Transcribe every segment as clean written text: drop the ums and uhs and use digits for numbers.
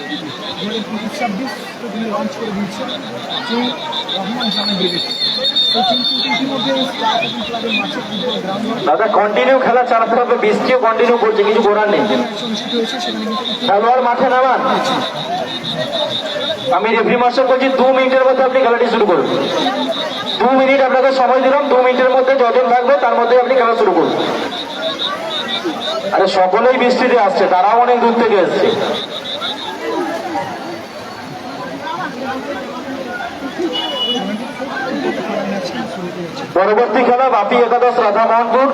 2025-26 তো তিনি লঞ্চ করে দিয়েছেন সেই রহমান জামে ব্রিগেড। সেই কিন্তু ইতিমধ্যে ক্লাবের মাঠে দাদা কন্টিনিউ খেলা চালাতে হবে, বৃষ্টিও কন্টিনিউ করছে, কিছু করার নেই। অনুষ্ঠিত হয়েছে সেখানে কিন্তু খেলোয়াড় মাঠে নামান। আমি রেফারি মাস্টার বলছি 2 মিনিটের মধ্যে আপনি খেলাটি শুরু করুন। 2 মিনিট আপনাকে সময় দিলাম, 2 মিনিটের মধ্যে যতজন থাকবে তার মধ্যে আপনি খেলা শুরু করুন। আরে সকলেই বৃষ্টিতে আসছে, তারাও অনেক দূর থেকে এসছে। পরবর্তী খেলা বাপি একাদশ রাধা মোহনপুর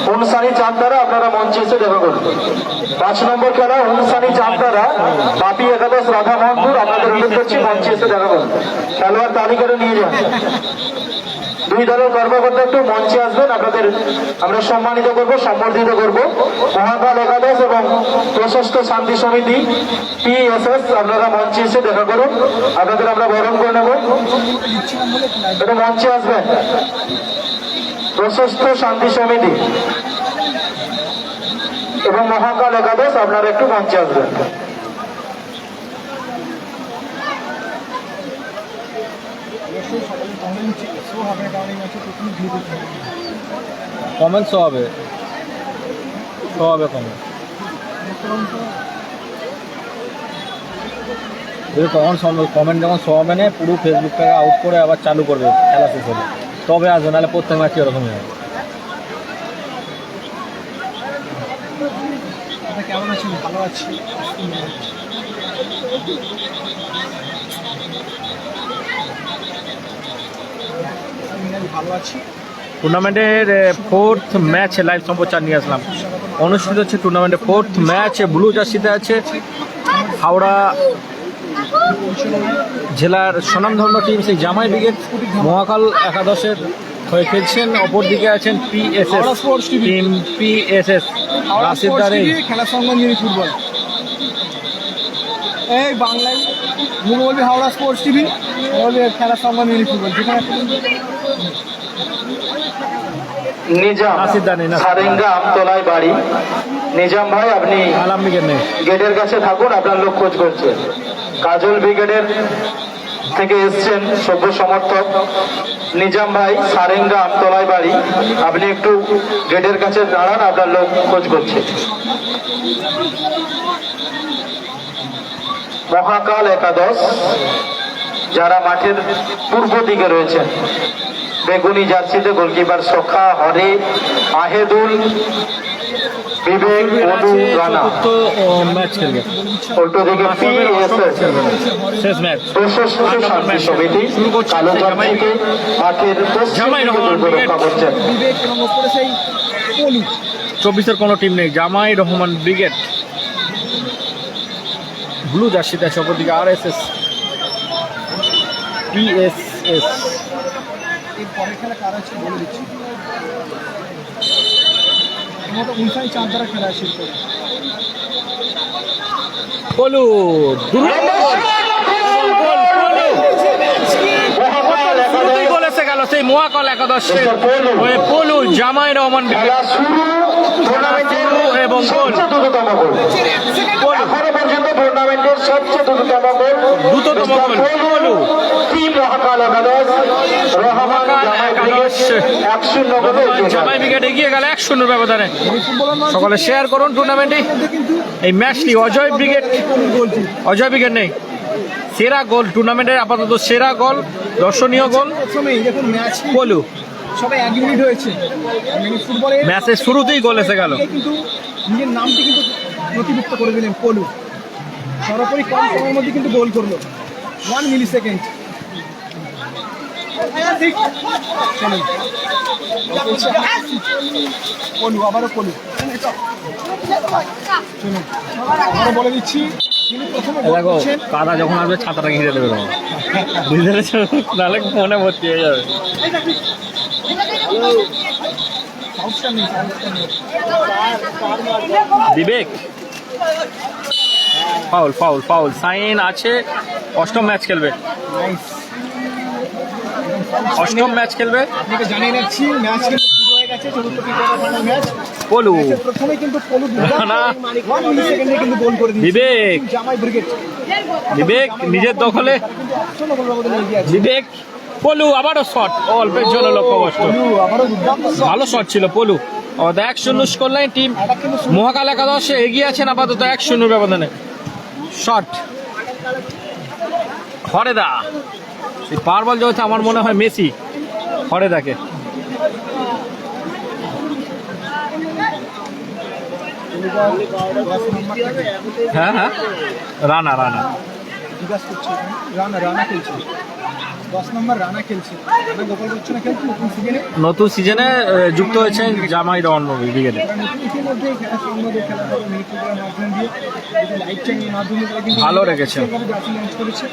হুনসানি চাঁদদারা, আপনারা মঞ্চে এসে দেখা করুন। 5 নম্বর খেলা হুনসানি চাঁদদারা বাপি একাদশ রাধা মোহনপুর, আপনাদের উল্লেখ করছি মঞ্চে এসে দেখা করুন। খেলোয়াড় তালিকাটা নিয়ে যান। 2 দলের কর্মকর্তা একটু মঞ্চে আসবেন, আপনাদের আমরা সম্মানিত করব, সম্বর্ধিত করব। মহাকাল একাদশ এবং প্রশস্ত শান্তি সমিতি PSS, আপনারা মঞ্চে এসে দেখা করুন, আপনাদের আমরা বরণ করে নেব। এটা মঞ্চে আসবেন। প্রশস্ত শান্তি সমিতি এবং মহাকাল একাদশ, আপনারা একটু মঞ্চে আসবেন। কমেন্ট শো হবে, কমেন্ট তখন কমেন্ট যখন শো হবে না, পুরো ফেসবুকটাকে আউট করে আবার চালু করবে খেলা শেষ হবে, তবে আসবে, নাহলে প্রত্যেক ম্যাচে এরকমই হবে। কেমন আছেন? ভালো আছি। ভালো আছি। টুর্নামেন্টের 4th ম্যাচ লাইভ সম্প্রচার নিয়ে আসলাম। অনুষ্ঠিত হচ্ছে টুর্নামেন্টের 4th ম্যাচ। ব্লু জার্সিতে আছে হাওড়া জেলার স্বনামধন্য টিম সেই জামাই ব্রিগেড, মহাকাল একাদশের হয়ে খেলছেন। অপরদিকে আছেন PSS টিম, PSS রাশিদারে খেলা সংগঠন ফুটবল। এই বাংলায় বলবি হাওড়া স্পোর্টস টিভি, বলবি খেলা সংগঠন ফুটবল। যেখানে নিজাম সারেঙ্গা আমতলায় বাড়ি। নিজাম ভাই আপনি গেটের কাছে থাকুন, আপনার লোক খোঁজ করছে। কাজল ব্রিগেডের থেকে এসছেন সভ্য সমর্থক নিজাম ভাই, সারেঙ্গা আমতলায় বাড়ি, আপনি একটু গেটের কাছে দাঁড়ান, আপনার লোক খোঁজ করছে। মহাকাল একাদশ যারা মাঠের পূর্ব দিকে রয়েছেন, বেগুনি জার্সিতে গোলকিপার সখা, হরে, আহিদুল, বিবেক, অনু, রানা। উল্টো দিকে প্রশস্ত শান্তি সমিতি কালো জার্সিতে মাঠের পশ্চিম দিকে রক্ষা করছেন। 24-এর কোনো টিম নেই, জামাই রহমান ব্রিগেড ব্লু জার্সিতে আছে। অপরদিকে RSS PSS। পরের খেলা কারা আছে বলে দিচ্ছি। উনসাই চাঁদদারা খেলা আছে। পলু গোল এসে গেল সেই মহাকাল একাদশের হয়ে পলু জামাই রহমান এবং গোল টুর্নামেন্টের সবচেয়ে দ্রুততম গোল পলু টিম মহাকাল একাদশ রহমান জামাই ব্রিগেড এগিয়ে গেল 1-0 ব্যবধানে। সকলে শেয়ার করুন টুর্নামেন্টে এই ম্যাচটি। অজয় ব্রিগেড নেই। সেরা গোল টুর্নামেন্টের আপাতত সেরা গোল, দর্শনীয় গোল পলু। সবাই 1 মিনিট হয়েছে ফুটবলে, ম্যাচের শুরুতেই গোল এসে গেল। কিন্তু নিজের নামটি কিন্তু নথিভুক্ত করে দিলেন পলু। সরাসরি কম সময়ের মধ্যে কিন্তু গোল করলো, 1 মিলিসেকেন্ড। পলু আবারও পলু। আবারও বলে দিচ্ছি, দেখো কাদা যখন আসবে ছাতাটা ঘিরে দেবে, নাহলে মনে ভর্তি হয়ে যাবে। বিবেক ফাউল সাইন আছে। অষ্টম ম্যাচ খেলবে। আপনাকে জানিয়ে রাখছি ম্যাচ কিন্তু শুরু হয়ে গেছে, চতুর্থ ম্যাচ। পলু ম্যাচের প্রথমে কিন্তু পলু না। 1 মিলি সেকেন্ডে কিন্তু গোল করে দিয়েছে বিবেক। জামাই ব্রিগেড। বিবেক নিজের দখলে, তারা কিন্তু 100 গোল ব্যবধানে এগিয়ে আছে। বিবেক পলু আবারও শট, অল্পের জন্য লক্ষ্যভ্রষ্ট। পলু আবারও দুর্দান্ত shot। ভালো শট ছিল পলু। 1-0 স্কোর লাইন, টিম এটা কিন্তু মহাকাল একাদশে এগিয়ে আছেন আপাতত 1-0 ব্যবধানে। শট হরেদা, এই পাওয়ার বল জগতে আমার মনে হয় মেসি হরেদাকে। হ্যাঁ হ্যাঁ, রানা রানা জিজ্ঞাসা করছে রানা খেলছে 10 নম্বর রানা খেলছে। রানা গোপাল বচ্চন খেলছে নতুন সিজনে। নতুন সিজনে যুক্ত হয়েছেন জামাই রহমান ব্রিগেডে। ইতিমধ্যে খেলা সম্বন্ধে খেলা হবে মিনি ফুটবলের মাধ্যম দিয়ে লাইভ চ্যানেলের মাধ্যমে তারা কিন্তু ভালো রেখেছেন। জার্সি লঞ্চ করেছে,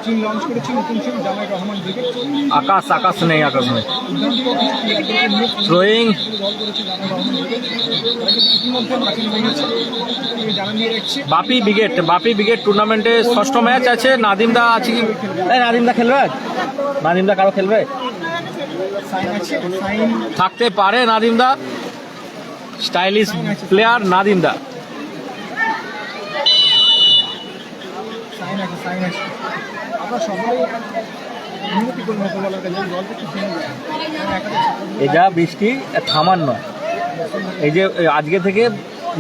টিম লঞ্চ করেছে নতুন টিম জামাই রহমান ব্রিগেড। আকাশ আকাশ নেই, আকাশ নেই। দুর্দান্ত কিছু প্লেয়ারদেরকে নিয়ে থ্রোয়িং দল করেছে জামাই রহমান ব্রিগেড। তারা কিন্তু ইতিমধ্যে মাঠে নেমেছে, জানা নিয়ে রাখছে। বাপি ব্রিগেড টুর্নামেন্টে ষষ্ঠ ম্যাচ আছে। নাদিমদা আছে কি? এই নাদিমদা খেলবে? নাদিমদা কারো খেলবে? সাইন আছে, সাইন থাকতে পারে নাদিমদা, স্টাইলিশ প্লেয়ার নাদিমদা। সাইন আছে, সাইন আছে। আমরা সকলেই উন্নতি করে মতো বলার কাছে জলটা একটু থেমে যায়। এই যা বৃষ্টি থামার নয়। এই যে আজকে থেকে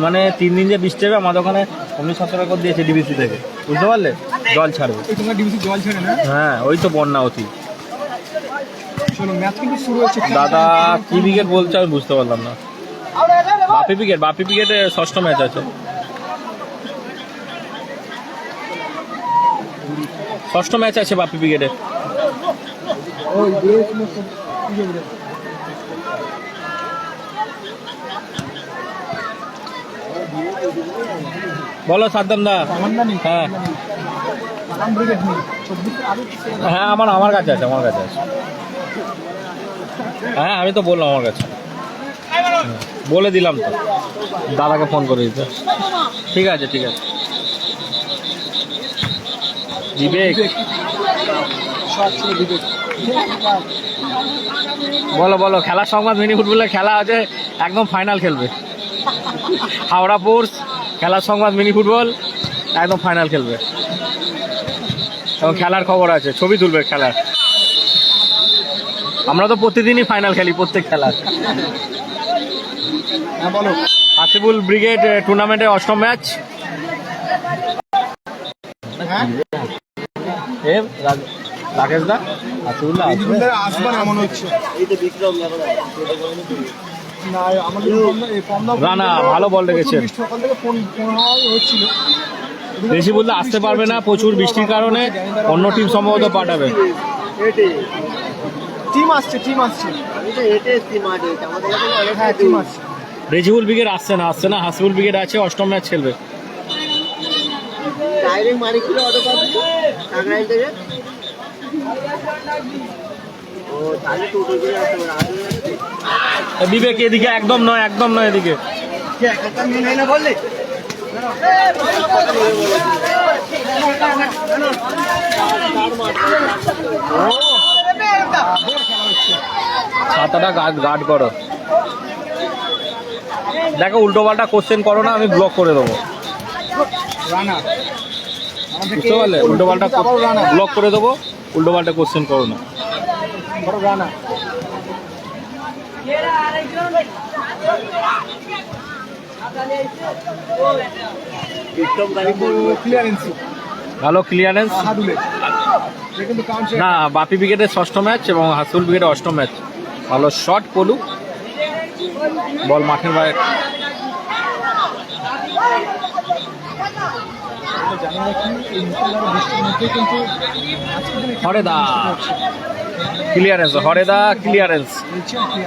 মানে 3 দিন যে বৃষ্টি হবে, আমাদের ওখানে 19-17 করে দিয়েছে ডিবিসি থেকে, বুঝতে পারলে? জল ছাড়বে। এই তোমার ডিভিসি জল ছেড়ে না। হ্যাঁ, ওই তো বন্যা অতি। চলো ম্যাচ কিন্তু শুরু হচ্ছে। দাদা কি ব্রিগেড বলছে আমি বুঝতে পারলাম না। বাপি ব্রিগেডে ষষ্ঠ ম্যাচ আছে। ষষ্ঠ ম্যাচ আছে বাপি ব্রিগেডে। ওই দেশ মতো সুযোগ রে। বলো সাদ্দাম দা। তামান্না নেই। হ্যাঁ তামাম ব্রিগেড নেই। 24 আরো হ্যাঁ, আমার কাছে আছে, আমার কাছে আছে। হ্যাঁ, আমি তো বললাম আমার কাছে। বলে দিলাম তো, দাদাকে ফোন করে দিতে। ঠিক আছে ঠিক আছে। বিবেক শট ছিল বিবেক। বলো খেলার সংবাদ। মিনি ফুটবলের খেলা আছে, একদম ফাইনাল খেলবে হাওড়া পোর্স। খেলার সংবাদ মিনি ফুটবল একদম ফাইনাল খেলবে, এবং খেলার খবর আছে, ছবি তুলবে খেলার। আমরা তো প্রতিদিনই ফাইনাল খেলি, প্রত্যেক খেলার। হ্যাঁ বলো। হাসিবুল ব্রিগেড টুর্নামেন্টের অষ্টম ম্যাচ। হ্যাঁ রাকেশ দা হাসিবুল্লাহ বিজুলদার আসবে না মনে হচ্ছে। না আমাদের কম দাম রানা ভালো বল রেখেছেন। সকাল থেকে ফোন হচ্ছিল। রেজিবুল্লাহ আসতে পারবে না প্রচুর বৃষ্টির কারণে, অন্য টিম সম্ভবত পাঠাবে। টিম আসছে। হ্যাঁ টিম আসছে। রেজিবুল ব্রিগেড আসছে না। হাসিবুল ব্রিগেড আছে, অষ্টম ম্যাচ খেলবে। বিবেক এদিকে একদম নয় এদিকে। ছাতাটা গার্ড করো। দেখো উল্টো পাল্টা কোশ্চেন করো না, আমি ব্লক করে দেবো। রানা বুঝতে পারলে? উল্টো পাল্টা ব্লক করে দেবো, উল্টো পাল্টা কোশ্চেন করো না। বড় রানা ভালো ক্লিয়ারেন্স। কিন্তু কাউন্ট না, বাপি ব্রিগেডের ষষ্ঠ ম্যাচ এবং হাসিবুল ব্রিগেডের অষ্টম ম্যাচ। ভালো শট পলু, বল মাঠের বাইরে। হরেদা ক্লিয়ারেন্স,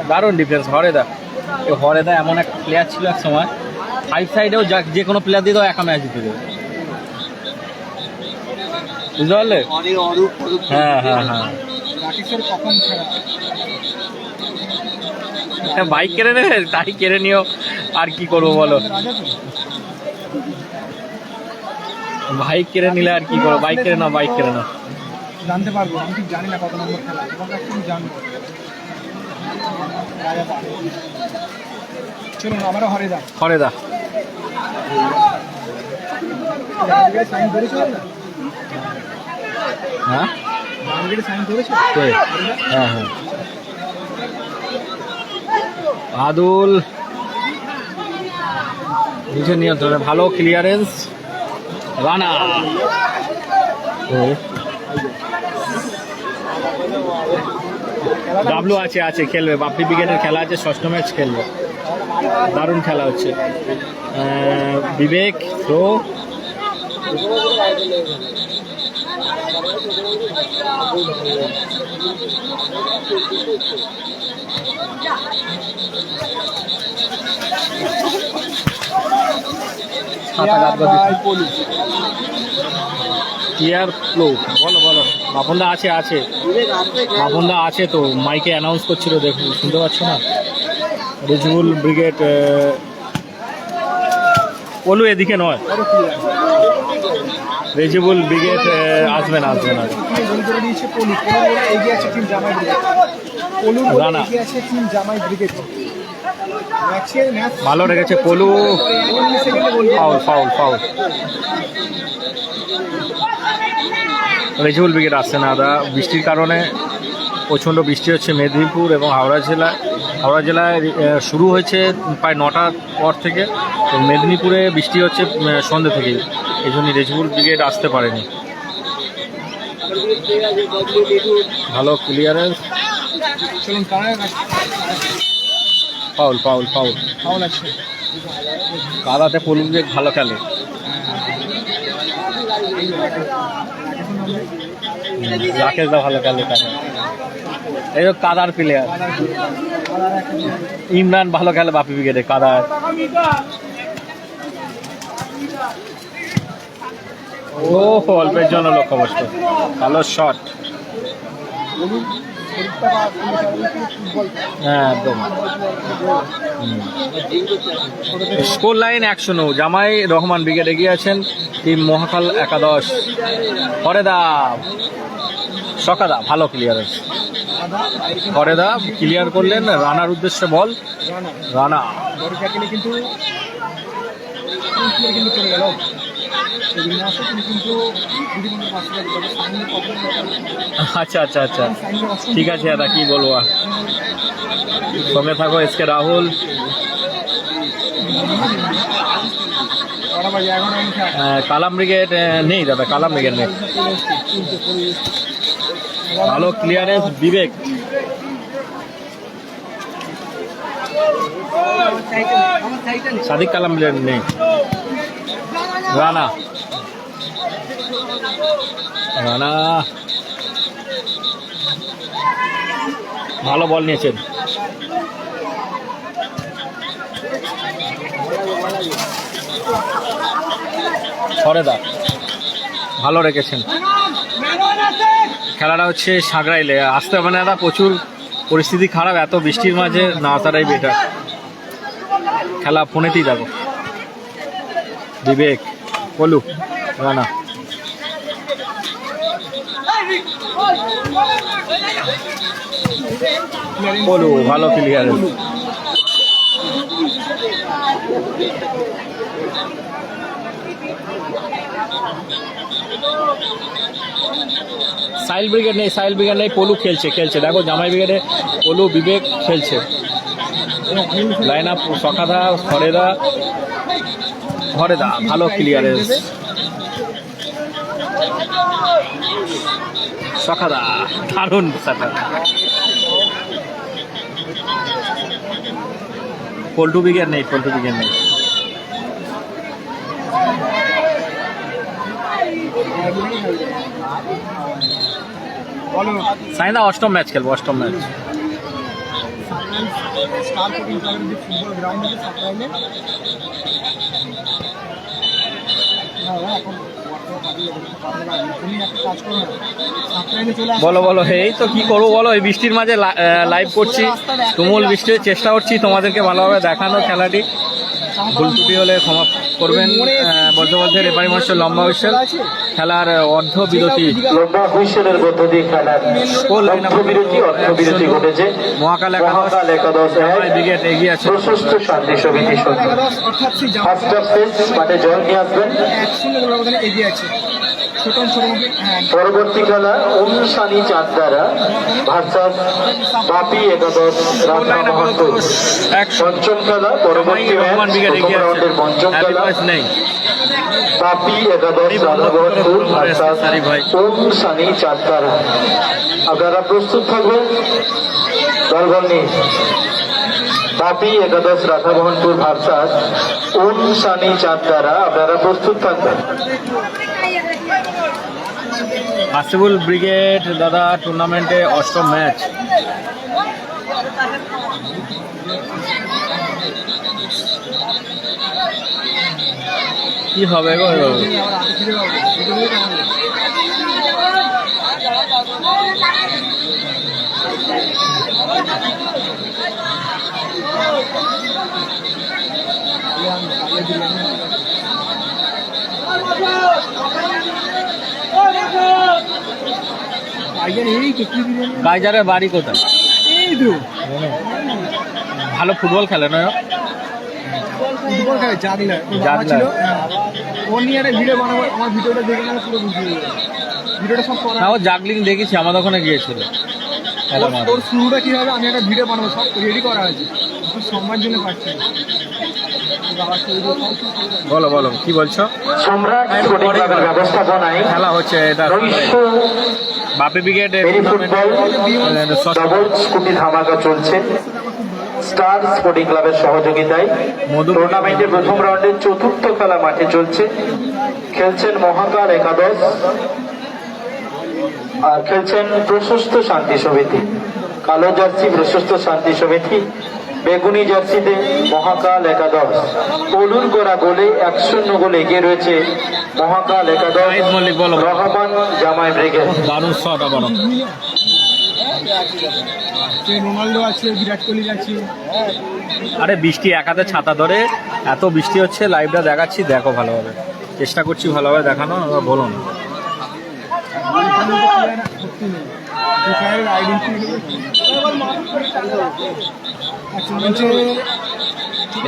দারুণ ডিফেন্স হরেদা। এই হরেদা এমন একটা প্লেয়ার ছিল এক সময়, 5 সাইডেও যে কোনো প্লেয়ার দিয়ে দাও একা ম্যাচ জিতে দেবে, বুঝতে পারলে? হ্যাঁ বাইক কেড়ে নেবে, তাই কেড়ে নিও, আর কি করবো বলো? বাইক কেড়ে নিলে আর কি করবো? বাইক কেড়ে নাও। জানতে পারবো, আমি ঠিক জানি না কত নম্বর খেলা, তোমাকে একটু জানবো। চলুন আমারও হরেদা হরেদা সাইন করেছো না হ্যাঁ সাইন করেছো হ্যাঁ হ্যাঁ আদুল নিচে নিয়ন্ত্রণে ভালো ক্লিয়ারেন্স রানা ডাবলু আছে খেলবে বাপি ব্রিগেডের খেলা আছে ষষ্ঠ ম্যাচ খেলবে দারুণ খেলা হচ্ছে বিবেক থ্রো ক্লিয়ার ফ্লো বলো বাপনদা আছে বাপনদা আছে তো মাইকে অ্যানাউন্স করছিল দেখুন শুনতে পাচ্ছ না রেজুল ব্রিগেড পলু এদিকে নয় রেজিবুল ব্রিগেড আসবে না গোল করে দিয়েছে পলু ওরা এগিয়ে আছে টিম জামাই ব্রিগেড পলু রানা। এগিয়ে আছে টিম জামাই ব্রিগেড ম্যাচ ভালো রেখেছে পলু সেকেন্ডে গোল ফাউল রেজিবুল ব্রিগেড আসছে না দাদা বৃষ্টির কারণে প্রচণ্ড বৃষ্টি হচ্ছে মেদিনীপুর এবং হাওড়া জেলায় শুরু হয়েছে প্রায় 9টার পর থেকে তো মেদিনীপুরে বৃষ্টি হচ্ছে সন্ধ্যে থেকেই এই জন্য রেজিবুল ব্রিগেড আসতে পারেনি ভালো ক্লিয়ারেন্স চলুন কারা ফাউল ফাউল আছে কাদাতে পলু ব্রিগেড ভালো খেলে রাকেশ দা ভালো খেলে কাদা এই তো কাদার প্লেয়ার ইমরান ভালো খেলে বাপি ব্রিগেডে কাদার ও অল্পের জন্য লক্ষ্যবস্তু ভালো শট হ্যাঁ একদম স্কোর লাইন 109 জামাই রহমান ব্রিগেড এগিয়ে আছেন টিম মহাকাল একাদশ হরেদা সকাদা ভালো ক্লিয়ারেন্স হরেদা ক্লিয়ার করলেন রানার উদ্দেশ্যে বল রানা বড় ট্যাকেলে কিন্তু চলে গেল আচ্ছা ঠিক আছে দাদা কি বলবো আর সঙ্গে থাকো এসকে রাহুল কালাম ব্রিগেড নেই দাদা কালাম ব্রিগেড নেই ভালো ক্লিয়ারেন্স বিবেক সাদিক কালাম ব্রিগেড নেই রানা ভালো বল নিয়েছেন হরেদা ভালো রেখেছেন খেলাটা হচ্ছে সাঁকড়াইলে আসতে হবে না প্রচুর পরিস্থিতি খারাপ এত বৃষ্টির মাঝে না আসাটাই বেটার খেলা ফোনেতেই দেখো বিবেক পলু রানা পলু ভালো ক্লিয়ারেন্স সাইল ব্রিগেড নেই পলু খেলছে দেখো জামাই ব্রিগেডে পলু বিবেক খেলছে লাইন আপ সকাদা হরেদা ভালো ক্লিয়ারেন্স সকাদা দারুণ সাটা পল্টু ব্রিগেড নেই সাইনা অষ্টম ম্যাচ খেলবো স্টার কোচিং ক্লাবের যে ফুটবল গ্রাউন্ড আছে সাপ্লাইলে বলো এই তো কি করবো বলো এই বৃষ্টির মাঝে লাইভ করছি তুমুল বৃষ্টির চেষ্টা করছি তোমাদেরকে ভালোভাবে দেখানো খেলাটি ভুল ত্রুটি হলে ক্ষমা করবেন বলতে বলতে রেফারি মহাশয় লম্বা হুইসেল, খেলার অর্ধ বিরতি লম্বা হুইসেলের মধ্য দিয়ে খেলার অর্থবিরতি ঘটেছে। মহাকাল মহাকাল একাদশ ব্রিগেড এগিয়ে আছে। প্রশস্ত শান্তি সমিতি একাদশ অর্থাৎ সেই ফার্স্ট হাফ শেষ, মাঠে জল নিয়ে আসবেন। 1-0 ব্যবধানে এগিয়ে আছে। পরবর্তী খেলা অনুষ্ঠানী চাঁদদারা ভার্সাস বাপি একাদশ রাধা মহান্তর। পঞ্চম খেলা, পরবর্তী ম্যাচ প্রথম রাউন্ডের পঞ্চম খেলা, বাপি একাদশ রাধা মহান্তর ভার্সাস অনুষ্ঠানী চাঁদদারা। আপনারা প্রস্তুত থাকবেন দলবল নিয়ে। বাপি একাদশ রাধা মোহনপুর ভার্সাস অনুষ্ঠানী চাঁদদারা, আপনারা প্রস্তুত থাকবেন। আসিফুল ব্রিগেড দাদা টুর্নামেন্টে অষ্টম ম্যাচ। কি হবে গো? গাইজারের বাড়ি কোথায়? এই তো ভালো ফুটবল খেলে না? ফুটবল খেলে জাগলে ছিল। ও নিয়ে একটা ভিডিও বানাবো, আমার ভিডিওটা দেখে গেলে পুরো বুঝিয়ে দেবে। ভিডিওটা সব করা, না ও জাগলিং দেখেছি, আমাদের ওখানে গিয়েছিল। ওর শুরুটা কি হবে, আমি একটা ভিডিও বানাবো, সব রেডি করা আছে, সম্মান জন্য পাচ্ছি। বলো বলো কি বলছো? সম্রাট স্পোর্টিং ক্লাবের ব্যবস্থাপনায় খেলা হচ্ছে এটা বাপি ব্রিগেড ডবল স্কুটি ধামাকা চলছে স্টার স্পোর্টিং ক্লাবের সহযোগিতায়। টুর্নামেন্টের প্রথম রাউন্ডের চতুর্থ খেলা মাঠে চলছে। খেলছেন মহাকাল একাদশ আর খেলছেন প্রশস্ত শান্তি সমিতি। কালো জার্সি প্রশস্ত শান্তি সমিতি, বেগুনি জার্সিতে মহাকাল একাদশ। পলুর করা গোলে 1-0 গোলে এগিয়ে রয়েছে মহাকাল একাদশ রহমান জামাই ব্রিগেড। দারুণ শট আবার। রোনাল্ডো আছে, বিরাট কোহলি আছে। আরে বৃষ্টি এক হাতে ছাতা ধরে, এত বৃষ্টি হচ্ছে, লাইভটা দেখাচ্ছি, দেখো ভালোভাবে, চেষ্টা করছি ভালোভাবে দেখানো, বলো না।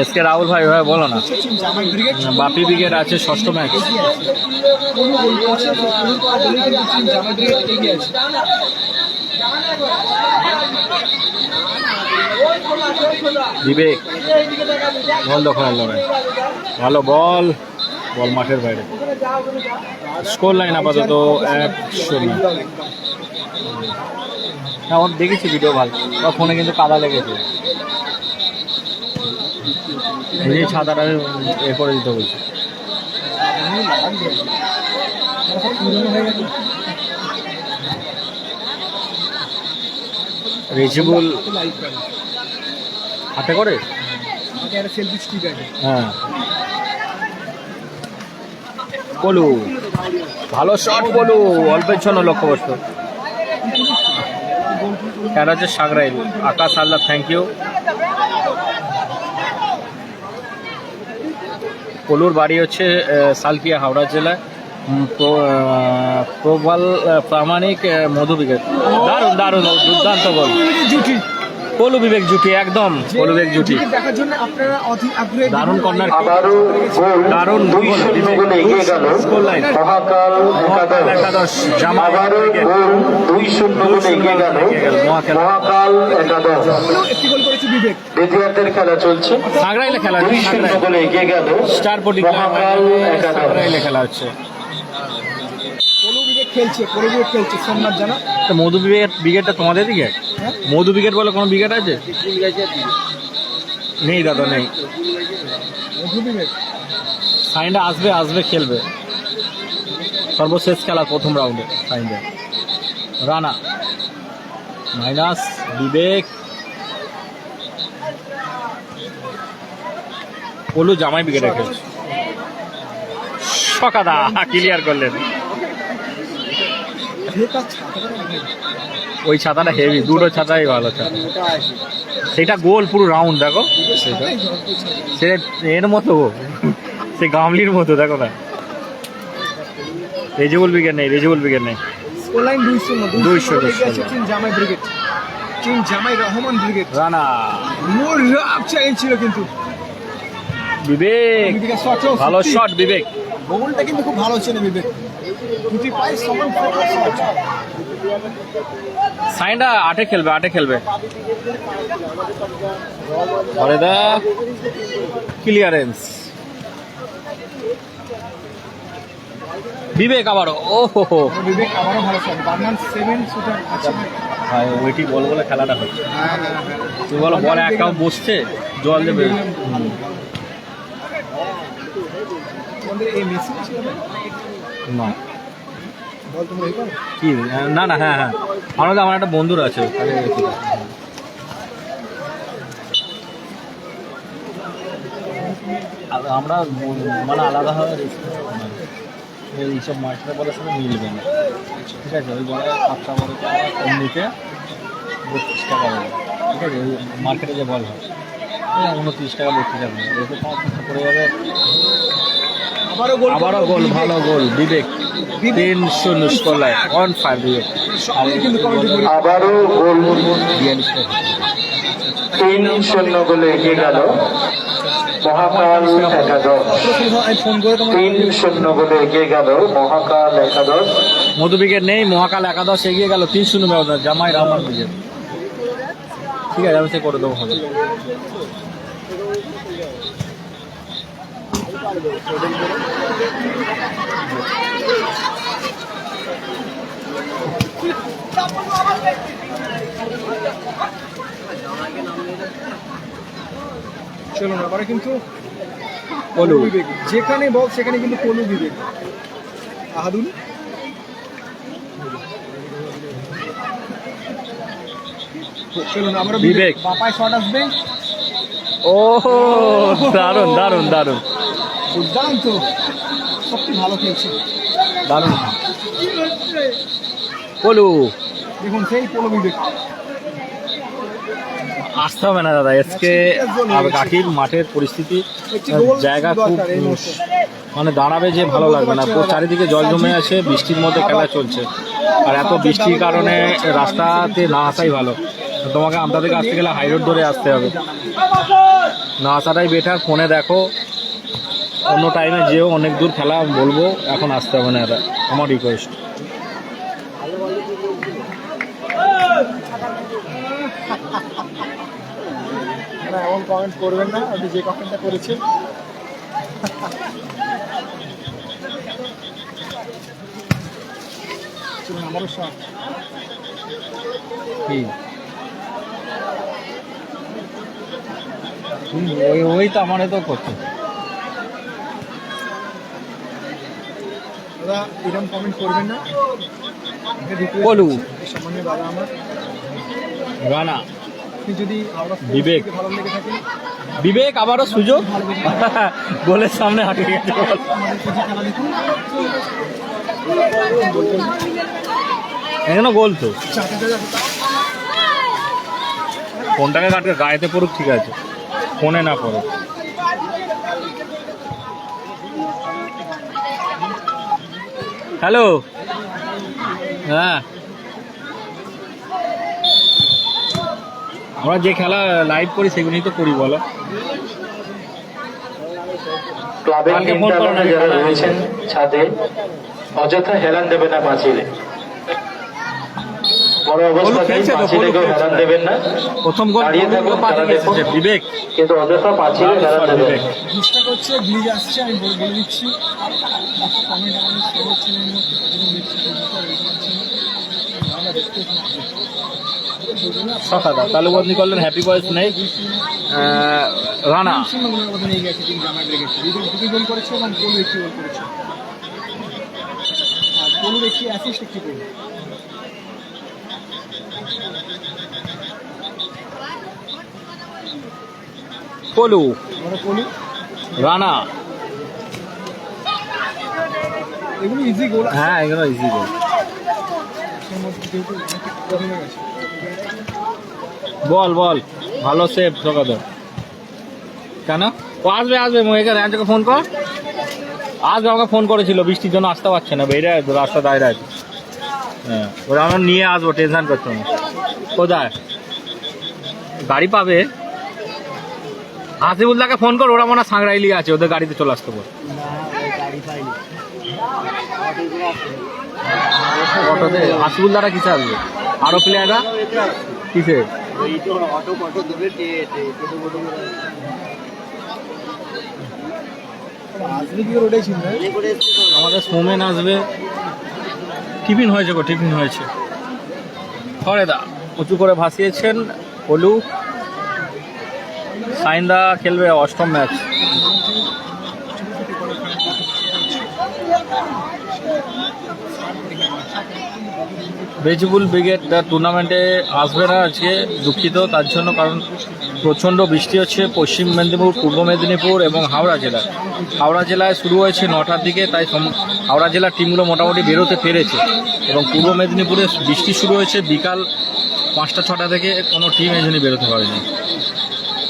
এসকে রাহুল ভাই ভাই বলো না। বাপি ব্রিগেড আছে ষষ্ঠ ম্যাচ। বিবেক বল দখলের লড়াই, ভালো বল, বল মাঠের বাইরে। স্কোর লাইন আপাতত 1-0। হ্যাঁ ওর দেখেছি ভিডিও, ভালো, ওর ফোনে কিন্তু কাদা লেগেছে, এই ছাতাটা এ করে দিতে বলছে। রিচেবল হাতে করে, হ্যাঁ। পলু ভালো শট, পলু অল্পের জন্য লক্ষ্যবস্তু। খেলা হচ্ছে সাগরাইল। আকাশ আল্লাহ থ্যাংক ইউ। পলুর বাড়ি হচ্ছে সালকিয়া, হাওড়া জেলায়। প্রবাল প্রামাণিক মধু ব্রিগেড। দারুণ দারুণ দুর্দান্ত গোল। পলু বিবেক জুটি, একদম পলু বিবেক জুটি, দারুণ কর্নার, দারুণ মহাকাল একাদশ মহাকাল একাদশ। দ্বিতীয়ার্ধের খেলা চলছে, সাগরাইলে খেলা, 2-0 গোলে এগিয়ে গেল স্টার প্রোটিন মহাকাল একাদশ। সাগরাইলে খেলা হচ্ছে। খেলছে সোমনাথ জানা। তো মধু ব্রিগেডটা তোমাদের দিকে? মধু ব্রিগেড বলে কোনো ব্রিগেড আছে? নেই দাদা, নেই। সাইনটা আসবে, আসবে খেলবে। সর্বশেষ খেলা প্রথম রাউন্ডে সাইনটা। রানা মাইনাস বিবেক, পলু জামাই ব্রিগেডে খেলছে। সকাদা ক্লিয়ার করলেন। ওই ছাতাটা হেভি, দুটো ছাতাই ভালো ছাতা। সেটা গোল পুরো রাউন্ড, দেখো সেটা এর মতো সে গামলির মতো দেখো না। রেজেবল ব্রিগেড নেই, রেজেবল ব্রিগেড নেই। স্কোরলাইন 2-0 200 এগিয়ে আছে টিম জামাই ব্রিগেড। টিম জামাই রহমান ব্রিগেড। রানা মোর রাফ চ্যালেঞ্জ ছিল কিন্তু বিবেক, বিবেকের শটও ভালো শট বিবেক। গোলটা কিন্তু খুব ভালো ছিল বিবেক, দুটি পায়ে সমান শট। সাইনটা 8-এ খেলবে, 8-এ খেলবে। পরে দা ক্লিয়ারেন্স বিবেক আবারও। ও হো হো বিবেক আবারও ভালো শট। বার্নান 7 শুটার আছে। ভাই ওইটি বল বলে খেলাটা হচ্ছে। হ্যাঁ, তুই বলো বল একটাও বসছে, জল দেবে। আমাদের এই মেসি ছিল না বল তুমি এই করো। কি না না, হ্যাঁ হ্যাঁ, আমার একটা বন্ধুর আছে ওখানে। আমরা মানে আলাদাভাবে এইসব মাস্টার বলার সঙ্গে মিলবে না, ঠিক আছে? ওই বলে 7টা বলে কম নিতে 32 টাকা বলে, ঠিক আছে? ওই মার্কেটে যে বল হয় 29 টাকা 32 টাকা এতে তোমার পড়ে যাবে। আবারও গোল, ভালো গোল বিবেক। 3-0 স্কোরলাইন, অন ফায়ার বিবেক। আবারও গোল, 3-0 গোলে এগিয়ে গেল মহাকাল একাদশ। 3-0 গোলে এগিয়ে গেল মহাকাল একাদশ। মধু ব্রিগেড নেই, মহাকাল একাদশ এগিয়ে গেল 3-0 ব্যবধান জামাই রহমান ব্রিগেড। ঠিক আছে, আমি সে করে দেবো, হবে। চলো না এবারে কিন্তু পলু বিবেক যেখানে বল সেখানে কিন্তু পলু বিবেক। আহাদুল চলো না আমরা বিবেক। বাপায় শট আসবে। ও দারুন দারুন দারুন দুর্দান্ত, সত্যি ভালো খেলছে। দারুন। পলু দেখুন সেই পলু বিবেক। আসতে হবে না দাদা, এসকে কাকির মাঠের পরিস্থিতি জায়গা খুব মানে দাঁড়াবে যে ভালো লাগবে না। চারিদিকে জল জমে আছে, বৃষ্টির মধ্যে খেলা চলছে, আর এত বৃষ্টির কারণে রাস্তাতে না আসাই ভালো। তোমাকে আমতা থেকে আসতে গেলে হাই রোড ধরে আসতে হবে, না আসাটাই বেটার। ফোনে দেখো, অন্য টাইমে যেও, অনেক দূর খেলা বলবো, এখন আসতে হবে না, এটা আমার রিকোয়েস্ট। এমন কমেন্ট করবেন না, আপনি যে কমেন্টটা করেছেন। আমারও শট। ওই তো আমার তো করছে। দাদা এরকম কমেন্ট করবেন না। পলু সম্মানীয় দাদা আমার, রানা আপনি যদি আমরা বিবেক। ভালো লেগে থাকে বিবেক আবারও সুযোগ, গোলের সামনে হাঁটে গেছে। আমাদের কিছু খেলা দেখুন। এখানে গোল তো, চারটে ফোনটাকে কাটকে গায়েতে পড়ুক, ঠিক আছে? ফোনে না পড়ুক। হ্যালো, হ্যাঁ, আমরা যে খেলা লাইভ করি সেগুলোই তো করি, বলো। ক্লাবের ইন্টারনে যারা রয়েছেন ছাদে অযথা হেলান দেবে না পাঁচিলে, বড় অবস্থাতেই পাঁচিলেকেও হেলান দেবেন না। প্রথম গোল দাঁড়িয়ে থাকুন, খেলা দেখুন, বিবেক, কিন্তু অযথা পাঁচিলে হেলান দেবেন না। চেষ্টা করছে, ব্লিজ আসছে, আমি বলে দিচ্ছি। কমেন্ট আমাদের সবার চ্যানেলের মধ্যে সকাদা তালু বদলি করলেন, হ্যাপি বয়স নেই। রানা নিয়ে গেছে টিম জামাই ব্রিগেড। দুটি গোল করেছে এবং পলু একটি গোল করেছে, আর পলুর একটি অ্যাসিস্ট, একটি গোল। পলু, আমরা পলু, রানা, এগুলো ইজি গোল। হ্যাঁ এগুলো ইজি গোল। বল বল, ভালো সেভ সকাদা। কেন ও আসবে আসবে, এখানে ফোন কর। আজ আমাকে ফোন করেছিল বৃষ্টির জন্য আসতে পারছে না, বেরিয়ে রাস্তা দাঁড়িয়ে আছে। হ্যাঁ, ওরা আমরা নিয়ে আসবো, টেনশন করছো না। কোথায় গাড়ি পাবে? হাসিবুল্লাহকে ফোন কর, ওরা মনে হয় সাংরাইলি আছে, ওদের গাড়িতে চলে আসতে বল। অটোতে হাসিবুল্লাহরা কিসে আসবে? আরো প্লেয়াররা কিসে? আসবে কি করে ওটাই চিন্তা। আমাদের সোমেন আসবে। টিফিন হয়েছে গো, টিফিন হয়েছে। হরে দা উঁচু করে ভাসিয়েছেন। হলু সাইন্দা খেলবে অষ্টম ম্যাচ। ভেজিবুল ব্রিগেড টুর্নামেন্টে আসবে না আজকে, দুঃখিত তার জন্য, কারণ প্রচণ্ড বৃষ্টি হচ্ছে পশ্চিম মেদিনীপুর, পূর্ব মেদিনীপুর এবং হাওড়া জেলায়। হাওড়া জেলায় শুরু হয়েছে 9টার দিকে, তাই হাওড়া জেলার টিমগুলো মোটামুটি বেরোতে পেরেছে, এবং পূর্ব মেদিনীপুরে বৃষ্টি শুরু হয়েছে বিকাল 5টা-6টা থেকে, কোনো টিম এই জন্যই বেরোতে পারেনি,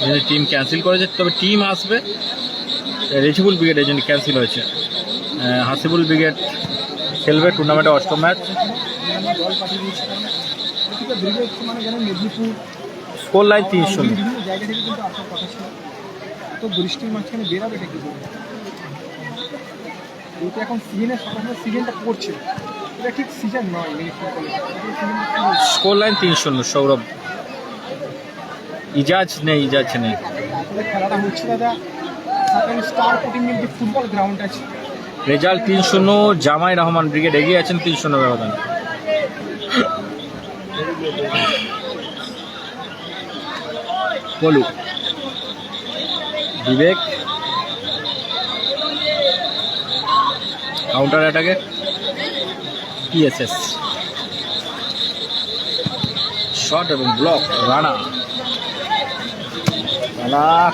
এই জন্য টিম ক্যান্সেল করেছে। তবে টিম আসবে। রেজিবুল ব্রিগেড এই জন্য ক্যান্সেল হয়েছে। হাসিবুল ব্রিগেড খেলবে টুর্নামেন্টে অষ্টম ম্যাচ। দল পাঠিয়ে দিয়েছে প্রতিটা ব্রিগেড মানে জানেন মেদিনীপুর স্কোর লাইন 3-0। বিভিন্ন জায়গা থেকে কিন্তু আসার কথা ছিল, তো বৃষ্টির মাঝখানে বেরাবে এটা কি করবে? এটা এখন সিজনের সকালে সিজনটা পড়ছে, এটা ঠিক সিজন নয় Medinipur college. Score line 3-0। Sourav Ijaz নেই, ইজাজ নেই। আসলে খেলাটা হচ্ছে দাদা সাকারি স্টার ফুটিং যে ফুটবল গ্রাউন্ড আছে, রেজাল্ট 3-0। জামাই রহমান ব্রিগেড এগিয়ে আছেন 3-0 ব্যবধান। বলু বিবেক কাউন্টার অ্যাটাকে পিএসএস শট এবং ব্লক। রানা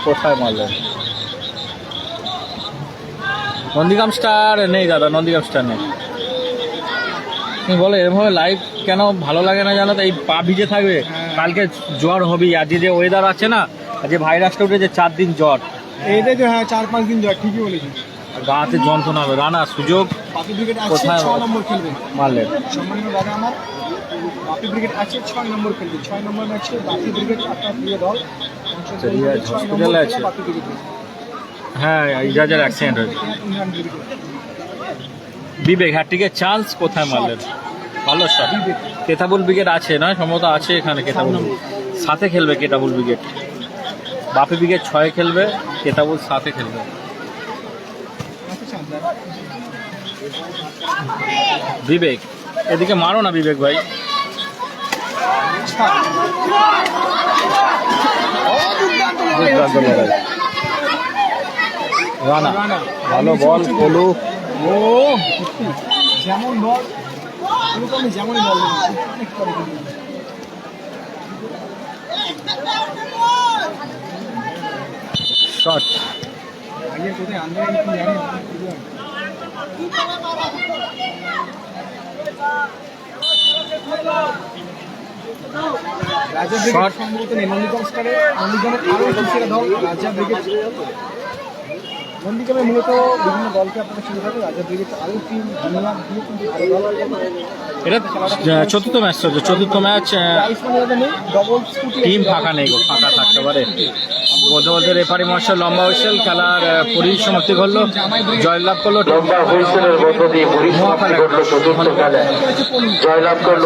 কোথায় মারলেন? নন্দীগ্রাম স্টার নেই দাদা, নন্দীগ্রাম স্টার নেই। তুমি বলো এরভাবে লাইভ কেন ভালো লাগে না জানো তো? এই পা ভিজে থাকবে, কালকে জ্বর হবেই। আজকে যে ওয়েদার আছে না, আজকে ভাইরাসটা উঠেছে 4 দিন জ্বর। এইটাই তো হ্যাঁ 4-5 দিন ধরে ঠিকই বলেছি। গাতে যন্ত্রণা হবে। রানা সুযোগ বাপি ব্রিগেড আছে কোথায় 6 নম্বর খেলবে, মারলেন? সম্মানীয় দাদা আমার বাপি ব্রিগেড আছে 6 নম্বর খেলবে। 6 নম্বর ম্যাচে বাপি ব্রিগেড আপনার প্রিয় দল হসপিটালে আছে। বাপি ব্রিগেড হ্যাঁ, ইজাজের অ্যাক্সিডেন্ট হয়েছে। ইমরান ব্রিগেড বিবেক হ্যাট্রিকের চান্স, কোথায় মারলেন? ভালো শট। কেতাবুল ব্রিগেড আছে না, সম্ভবত আছে এখানে। কেতাবুল সাথে খেলবে, কেতাবুল ব্রিগেড। বাপি ব্রিগেড 6 খেলবে, কেতাবুল সাথে খেলবে। বিবেক এদিকে মারো না বিবেক ভাই। দুর্দান্ত লড়াই। রানা ভালো বল। কলু ও যেমন বল আমি যেমনই বল শট। আগে কোথায় আনবে কি জানি রাজা ব্রিগেড সম্ভবত নেই। নন্দীগ্রাম স্টারে নন্দীগ্রামের আরও একটি সেরা দল রাজা ব্রিগেড। নন্দীগ্রামে মূলত বিভিন্ন দলকে আপনারা শুরু থাকে, রাজা ব্রিগেড আরও টিম দুনিয়া দিয়ে কিন্তু ভালো দল। এটা চতুর্থ ম্যাচ চলছে, চতুর্থ ম্যাচ। ডবল স্কুটি টিম ফাঁকা নেই গো, ফাঁকা থাকতে পারে। বলতে বলতে রেফারি মহাশয় লম্বা হুইসেল, খেলার পরিসমাপ্তি ঘটলো, জয়লাভ করলো। লম্বা হুইসেলের মধ্য দিয়ে পরিসমাপ্তি ঘটলো চতুর্থ খেলায়, জয়লাভ করলো